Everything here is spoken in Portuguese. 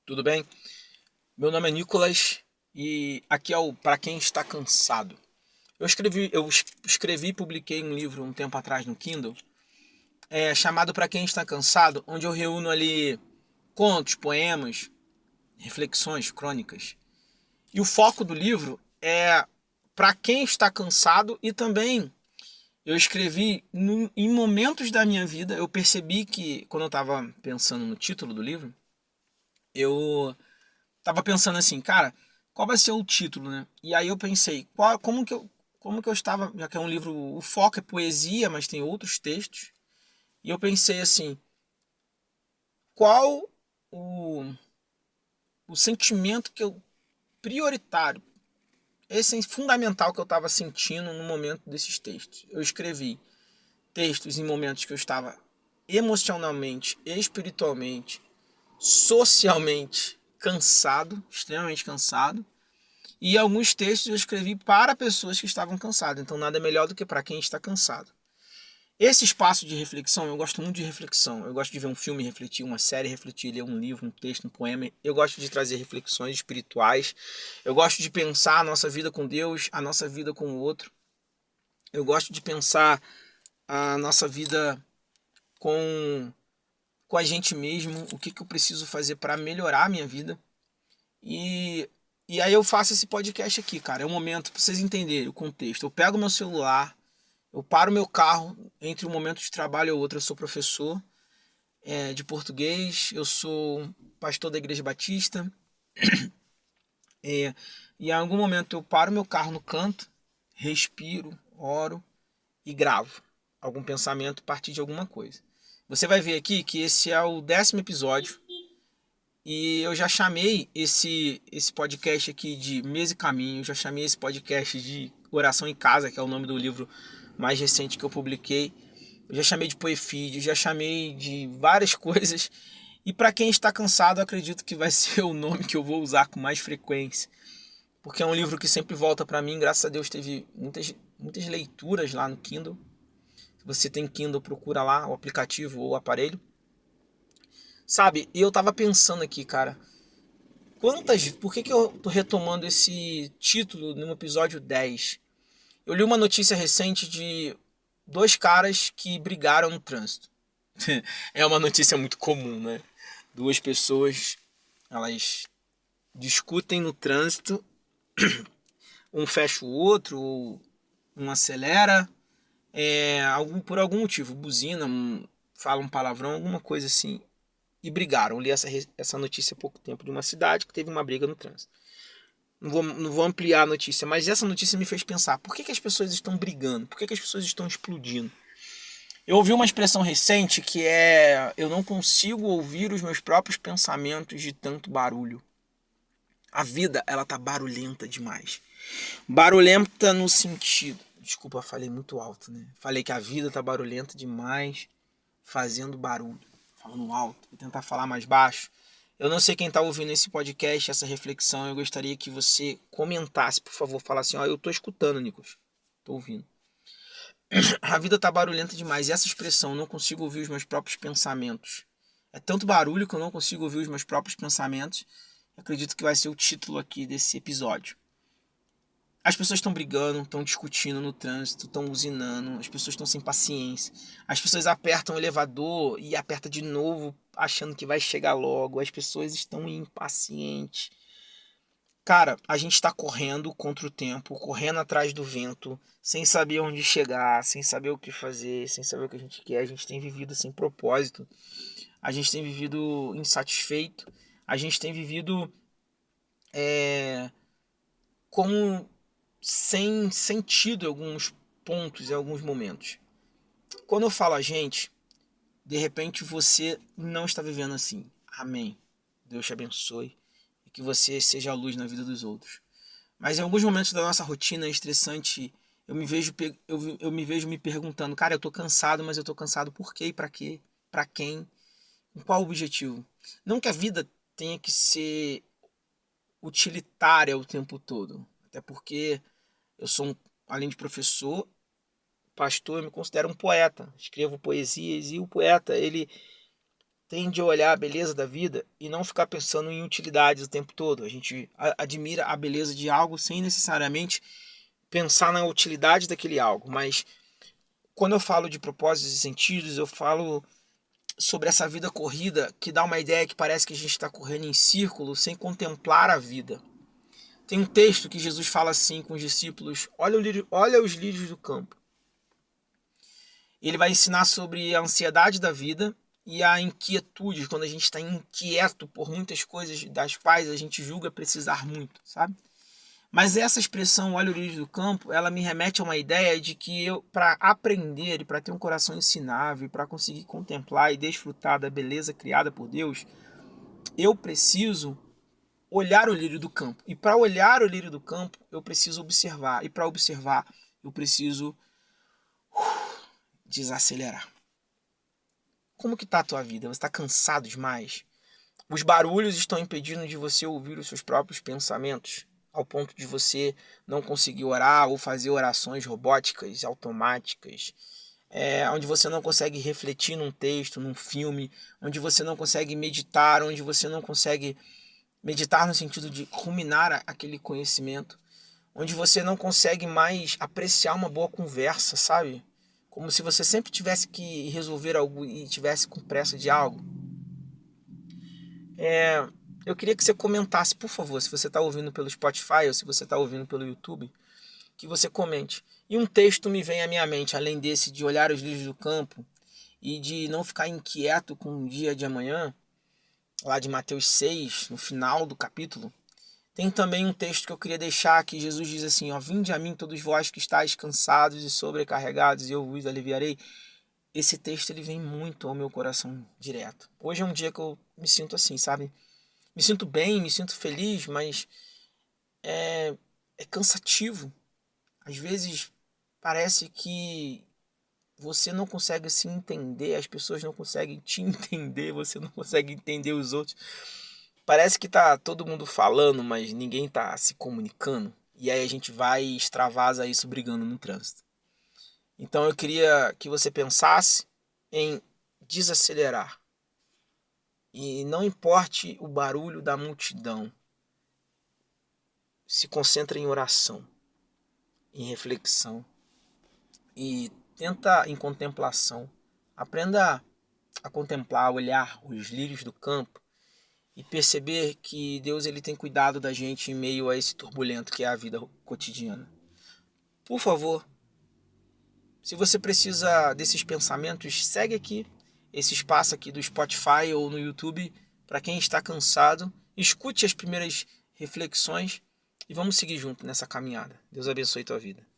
Tudo bem? Meu nome é Nicolas e aqui é o Para Quem Está Cansado. Eu escrevi e publiquei um livro um tempo atrás no Kindle, chamado Para Quem Está Cansado, onde eu reúno ali contos, poemas, reflexões, crônicas. E o foco do livro é para quem está cansado e também eu escrevi em momentos da minha vida. Eu percebi que quando eu estava pensando no título do livro, eu tava pensando assim, cara, qual vai ser o título, né? E aí eu pensei, como que eu estava, já que é um livro, o foco é poesia, mas tem outros textos. E eu pensei assim, qual o, o sentimento prioritário, esse é fundamental que eu estava sentindo no momento desses textos. Eu escrevi textos em momentos que eu estava emocionalmente, espiritualmente, socialmente cansado, extremamente cansado. E alguns textos eu escrevi para pessoas que estavam cansadas. Então nada melhor do que para quem está cansado. Esse espaço de reflexão, eu gosto muito de reflexão. Eu gosto de ver um filme e refletir, uma série refletir, ler um livro, um texto, um poema. Eu gosto de trazer reflexões espirituais. Eu gosto de pensar a nossa vida com Deus, a nossa vida com o outro. Eu gosto de pensar a nossa vida com a gente mesmo, o que eu preciso fazer para melhorar a minha vida. E, e aí eu faço esse podcast aqui, cara. É um momento para vocês entenderem o contexto. Eu pego meu celular, eu paro meu carro entre um momento de trabalho e outro. Eu sou professor de português, eu sou pastor da Igreja Batista. É, e em algum momento eu paro meu carro no canto, respiro, oro e gravo algum pensamento a partir de alguma coisa. Você vai ver aqui que esse é o 10º episódio. E eu já chamei esse podcast aqui de Mesa e Caminho, já chamei esse podcast de Oração em Casa, que é o nome do livro mais recente que eu publiquei. Eu já chamei de Poefídio, já chamei de várias coisas. E para quem está cansado, acredito que vai ser o nome que eu vou usar com mais frequência. Porque é um livro que sempre volta para mim, graças a Deus teve muitas leituras lá no Kindle. Se você tem Kindle, procura lá o aplicativo ou o aparelho. Sabe, e eu tava pensando aqui, cara, por que eu tô retomando esse título no episódio 10? Eu li uma notícia recente de dois caras que brigaram no trânsito. É uma notícia muito comum, né? Duas pessoas, elas discutem no trânsito, um fecha o outro, ou um acelera, por algum motivo, buzina, fala um palavrão, alguma coisa assim, e brigaram. Eu li essa notícia há pouco tempo de uma cidade que teve uma briga no trânsito. Não vou ampliar a notícia, mas essa notícia me fez pensar, por que as pessoas estão brigando? Por que as pessoas estão explodindo? Eu ouvi uma expressão recente que é: eu não consigo ouvir os meus próprios pensamentos de tanto barulho. A vida, ela tá barulhenta demais. Barulhenta no sentido... Desculpa, falei muito alto, né? Falei que a vida tá barulhenta demais, fazendo barulho. Falando alto. Vou tentar falar mais baixo. Eu não sei quem está ouvindo esse podcast, essa reflexão. Eu gostaria que você comentasse, por favor. Falasse assim, ó, eu tô escutando, Nicolas. Tô ouvindo. A vida tá barulhenta demais. E essa expressão, eu não consigo ouvir os meus próprios pensamentos. É tanto barulho que eu não consigo ouvir os meus próprios pensamentos. Eu acredito que vai ser o título aqui desse episódio. As pessoas estão brigando, estão discutindo no trânsito, estão usinando, as pessoas estão sem paciência. As pessoas apertam o elevador e apertam de novo, achando que vai chegar logo. As pessoas estão impacientes. Cara, a gente está correndo contra o tempo, correndo atrás do vento, sem saber onde chegar, sem saber o que fazer, sem saber o que a gente quer. A gente tem vivido sem propósito, a gente tem vivido insatisfeito, a gente tem vivido como sem sentido em alguns pontos, em alguns momentos. Quando eu falo a gente, de repente você não está vivendo assim. Amém. Deus te abençoe e que você seja a luz na vida dos outros. Mas em alguns momentos da nossa rotina estressante, eu me vejo me perguntando, cara, eu tô cansado, mas eu tô cansado por quê e pra quê? Pra quem? Com qual objetivo? Não que a vida tenha que ser utilitária o tempo todo. Até porque eu sou, além de professor, pastor, eu me considero um poeta. Escrevo poesias e o poeta, tende a olhar a beleza da vida e não ficar pensando em utilidades o tempo todo. A gente admira a beleza de algo sem necessariamente pensar na utilidade daquele algo. Mas quando eu falo de propósitos e sentidos, eu falo sobre essa vida corrida que dá uma ideia que parece que a gente está correndo em círculo sem contemplar a vida. Tem um texto que Jesus fala assim com os discípulos: olha os lírios do campo. Ele vai ensinar sobre a ansiedade da vida e a inquietude, quando a gente está inquieto por muitas coisas das quais a gente julga precisar muito, sabe? Mas essa expressão, olha o lírio do campo, ela me remete a uma ideia de que eu, para aprender e para ter um coração ensinável, para conseguir contemplar e desfrutar da beleza criada por Deus, eu preciso olhar o lírio do campo. E para olhar o lírio do campo, eu preciso observar. E para observar, eu preciso desacelerar. Como que está a tua vida? Você está cansado demais? Os barulhos estão impedindo de você ouvir os seus próprios pensamentos, ao ponto de você não conseguir orar ou fazer orações robóticas, automáticas, onde você não consegue refletir num texto, num filme, onde você não consegue meditar, onde você não consegue meditar no sentido de ruminar aquele conhecimento, onde você não consegue mais apreciar uma boa conversa, sabe? Como se você sempre tivesse que resolver algo e tivesse com pressa de algo. Eu queria que você comentasse, por favor, se você está ouvindo pelo Spotify ou se você está ouvindo pelo YouTube, que você comente. E um texto me vem à minha mente, além desse de olhar os lírios do campo e de não ficar inquieto com o dia de amanhã, lá de Mateus 6, no final do capítulo. Tem também um texto que eu queria deixar, que Jesus diz assim, ó: vinde a mim todos vós que estáis cansados e sobrecarregados, e eu vos aliviarei. Esse texto ele vem muito ao meu coração direto. Hoje é um dia que eu me sinto assim, sabe? Me sinto bem, me sinto feliz, mas é cansativo. Às vezes parece que você não consegue se entender, as pessoas não conseguem te entender, você não consegue entender os outros. Parece que tá todo mundo falando, mas ninguém tá se comunicando. E aí a gente vai e extravasa isso brigando no trânsito. Então eu queria que você pensasse em desacelerar. E não importe o barulho da multidão. Se concentre em oração, em reflexão e tenta em contemplação. Aprenda a contemplar, a olhar os lírios do campo e perceber que Deus ele tem cuidado da gente em meio a esse turbulento que é a vida cotidiana. Por favor, se você precisa desses pensamentos, segue aqui esse espaço aqui do Spotify ou no YouTube para quem está cansado. Escute as primeiras reflexões e vamos seguir junto nessa caminhada. Deus abençoe tua vida.